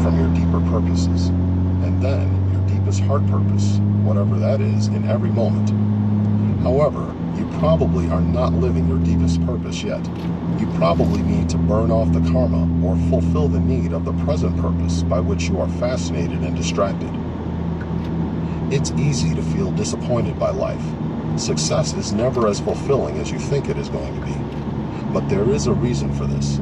from your deeper purposes, and then your deepest heart purpose, whatever that is, in every moment. However, you probably are not living your deepest purpose yet. You probably need to burn off the karma or fulfill the need of the present purpose by which you are fascinated and distracted. It's easy to feel disappointed by life. Success is never as fulfilling as you think it is going to be. But there is a reason for this.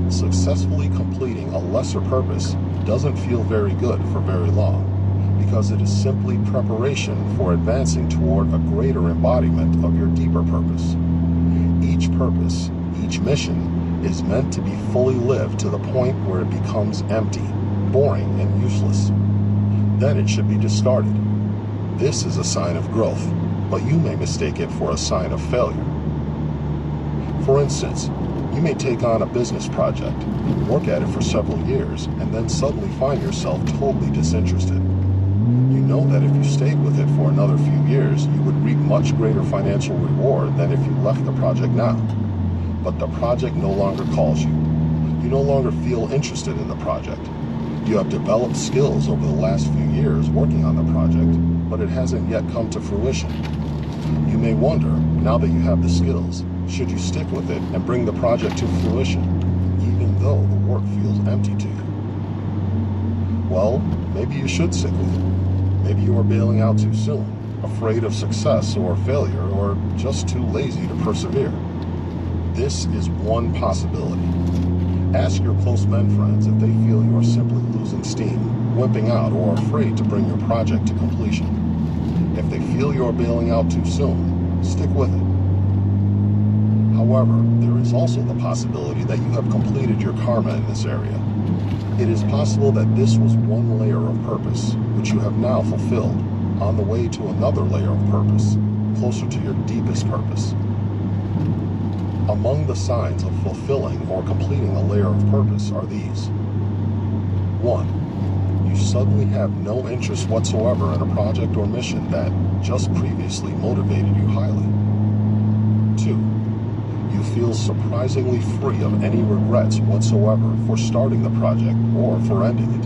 Successfully completing a lesser purpose doesn't feel very good for very long, because it is simply preparation for advancing toward a greater embodiment of your deeper purpose. Each purpose, each mission, is meant to be fully lived to the point where it becomes empty, boring, and useless. Then it should be discarded. This is a sign of growth, but you may mistake it for a sign of failure. For instance, you may take on a business project, work at it for several years, and then suddenly find yourself totally disinterested. You know that if you stayed with it for another few years, you would reap much greater financial reward than if you left the project now. But the project no longer calls you. You no longer feel interested in the project. You have developed skills over the last few years working on the project, but it hasn't yet come to fruition. You may wonder, now that you have the skills, should you stick with it and bring the project to fruition, even though the work feels empty to you? Well, maybe you should stick with it. Maybe you are bailing out too soon, afraid of success or failure, or just too lazy to persevere. This is one possibility. Ask your close men friends if they feel you are simply losing steam, wimping out, or afraid to bring your project to completion. If they feel you are bailing out too soon, stick with it. However, there is also the possibility that you have completed your karma in this area. It is possible that this was one layer of purpose, which you have now fulfilled, on the way to another layer of purpose, closer to your deepest purpose. Among the signs of fulfilling or completing a layer of purpose are these. 1. You suddenly have no interest whatsoever in a project or mission that just previously motivated you highly. 2. You feel surprisingly free of any regrets whatsoever for starting the project or for ending it.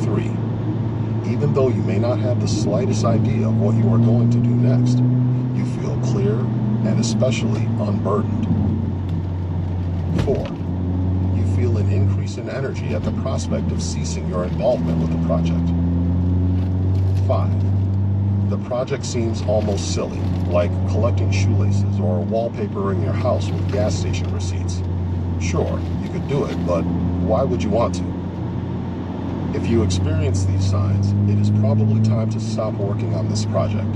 3. Even though you may not have the slightest idea of what you are going to do next, you feel clear and especially unburdened. 4. You feel an increase in energy at the prospect of ceasing your involvement with the project. 5. The project seems almost silly, like collecting shoelaces or wallpapering your house with gas station receipts. Sure, you could do it, but why would you want to? If you experience these signs, it is probably time to stop working on this project.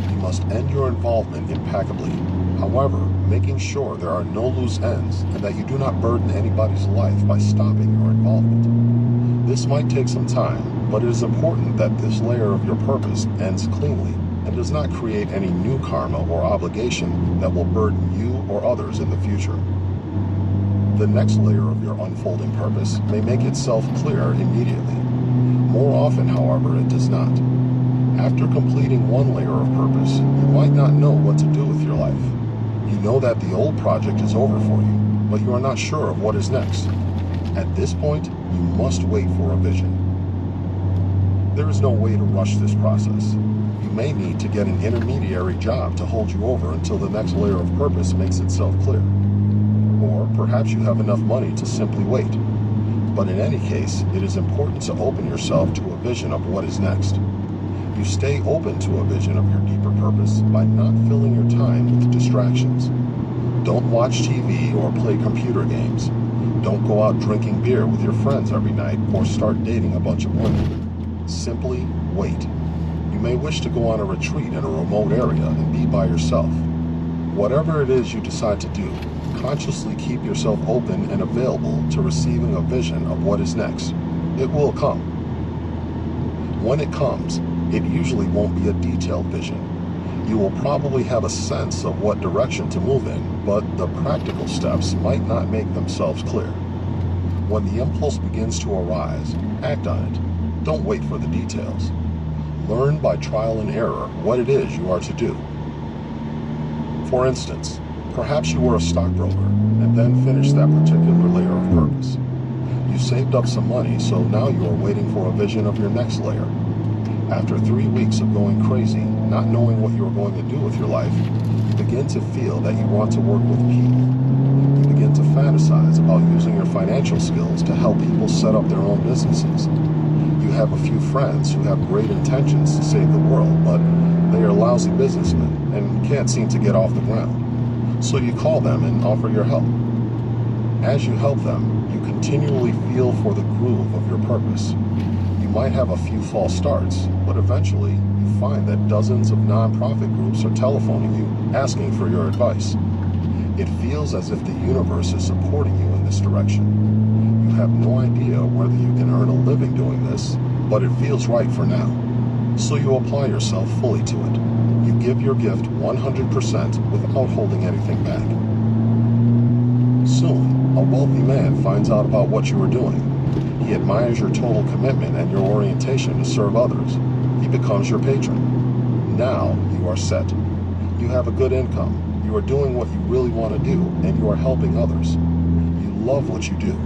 You must end your involvement impeccably, however, making sure there are no loose ends and that you do not burden anybody's life by stopping your involvement. This might take some time, but it is important that this layer of your purpose ends cleanly and does not create any new karma or obligation that will burden you or others in the future. The next layer of your unfolding purpose may make itself clear immediately. More often, however, it does not. After completing one layer of purpose, you might not know what to do with your life. You know that the old project is over for you, but you are not sure of what is next. At this point, you must wait for a vision. There is no way to rush this process. You may need to get an intermediary job to hold you over until the next layer of purpose makes itself clear. Or perhaps you have enough money to simply wait. But in any case, it is important to open yourself to a vision of what is next. You stay open to a vision of your deeper purpose by not filling your time with distractions. Don't watch TV or play computer games. Don't go out drinking beer with your friends every night or start dating a bunch of women. Simply wait. You may wish to go on a retreat in a remote area and be by yourself. Whatever it is you decide to do, consciously keep yourself open and available to receiving a vision of what is next. It will come. When it comes, it usually won't be a detailed vision. You will probably have a sense of what direction to move in, but the practical steps might not make themselves clear. When the impulse begins to arise, act on it. Don't wait for the details. Learn by trial and error what it is you are to do. For instance, perhaps you were a stockbroker and then finished that particular layer of purpose. You saved up some money, so now you are waiting for a vision of your next layer. After 3 weeks of going crazy, not knowing what you are going to do with your life, you begin to feel that you want to work with people. You begin to fantasize about using your financial skills to help people set up their own businesses. You have a few friends who have great intentions to save the world, but they are lousy businessmen and can't seem to get off the ground. So you call them and offer your help. As you help them, you continually feel for the groove of your purpose. You might have a few false starts, but eventually you find that dozens of nonprofit groups are telephoning you, asking for your advice. It feels as if the universe is supporting you in this direction. You have no idea whether you can earn a living doing this, but it feels right for now. So you apply yourself fully to it. You give your gift 100% without holding anything back. Soon, a wealthy man finds out about what you are doing. He admires your total commitment and your orientation to serve others. He becomes your patron. Now you are set. You have a good income. You are doing what you really want to do, and you are helping others. You love what you do,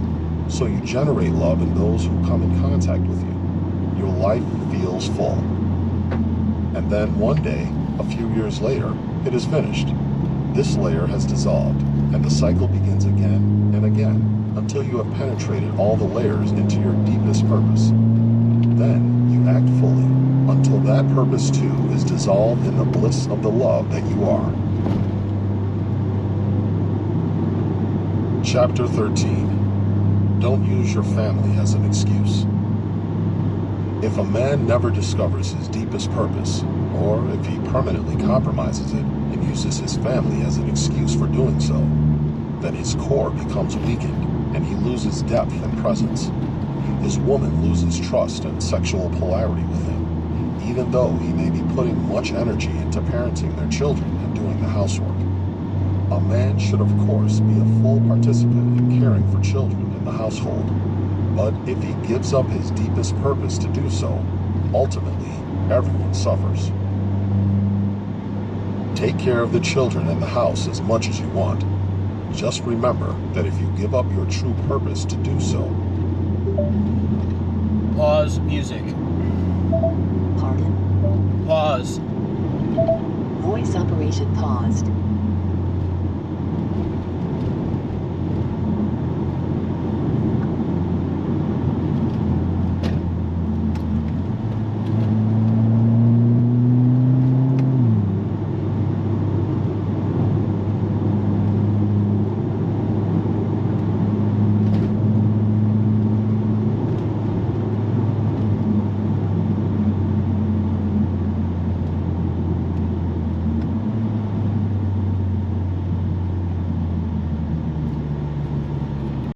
so you generate love in those who come in contact with you. Your life feels full. And then one day, a few years later, it is finished. This layer has dissolved, and the cycle begins again and again until you have penetrated all the layers into your deepest purpose. Then you act fully until that purpose too is dissolved in the bliss of the love that you are. Chapter 13. Don't use your family as an excuse. If a man never discovers his deepest purpose, or if he permanently compromises it and uses his family as an excuse for doing so, then his core becomes weakened and he loses depth and presence. His woman loses trust and sexual polarity with him, even though he may be putting much energy into parenting their children and doing the housework. A man should of course be a full participant in caring for children in the household, but if he gives up his deepest purpose to do so, ultimately everyone suffers. Take care of the children in the house as much as you want. Just remember that if you give up your true purpose to do so. Pause music. Pardon? Pause. Voice operation paused.